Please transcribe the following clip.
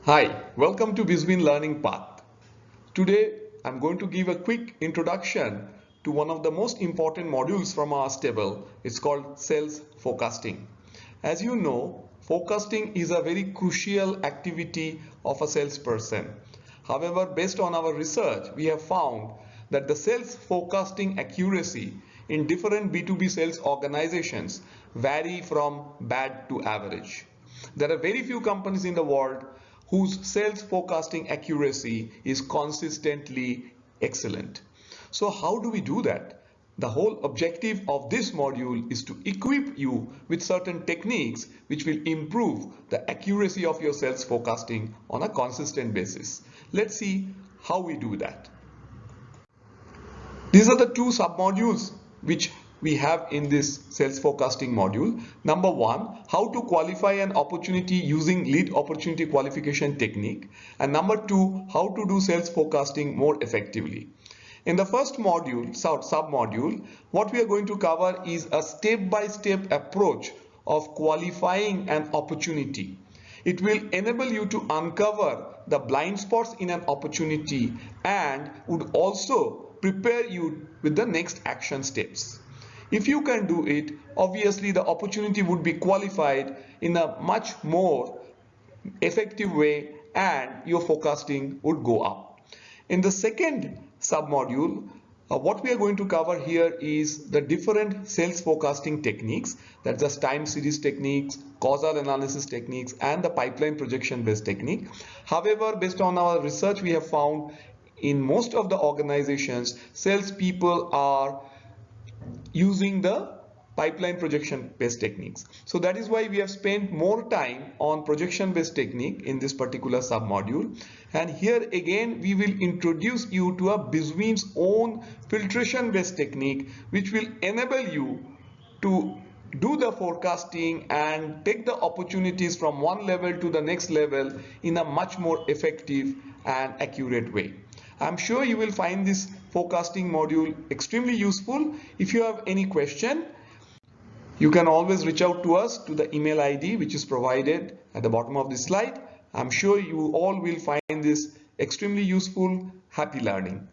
Hi, welcome to Bizwin Learning Path. Today, I'm going to give a quick introduction to one of the most important modules from our stable. It's called sales forecasting. As you know, forecasting is a very crucial activity of a salesperson. However, based on our research, we have found that the sales forecasting accuracy in different B2B sales organizations vary from bad to average. There are very few companies in the world whose sales forecasting accuracy is consistently excellent. So how do we do that? The whole objective of this module is to equip you with certain techniques which will improve the accuracy of your sales forecasting on a consistent basis. Let's see how we do that. These are the two submodules which we have in this sales forecasting module. Number one, how to qualify an opportunity using lead opportunity qualification technique. And number two, how to do sales forecasting more effectively. In the first module, submodule, what we are going to cover is a step-by-step approach of qualifying an opportunity. It will enable you to uncover the blind spots in an opportunity and would also prepare you with the next action steps. If you can do it, obviously the opportunity would be qualified in a much more effective way and your forecasting would go up. In the second submodule, what we are going to cover here is the different sales forecasting techniques, that's the time series techniques, causal analysis techniques, and the pipeline projection based technique. However, based on our research, we have found in most of the organizations, salespeople are using the pipeline projection based techniques. So that is why we have spent more time on projection based technique in this particular submodule. And here again we will introduce you to a Bizwin's own filtration based technique which will enable you to do the forecasting and take the opportunities from one level to the next level in a much more effective and accurate way. I'm sure you will find this forecasting module extremely useful. If you have any question, you can always reach out to us to the email ID which is provided at the bottom of this slide. I'm sure you all will find this extremely useful. Happy learning.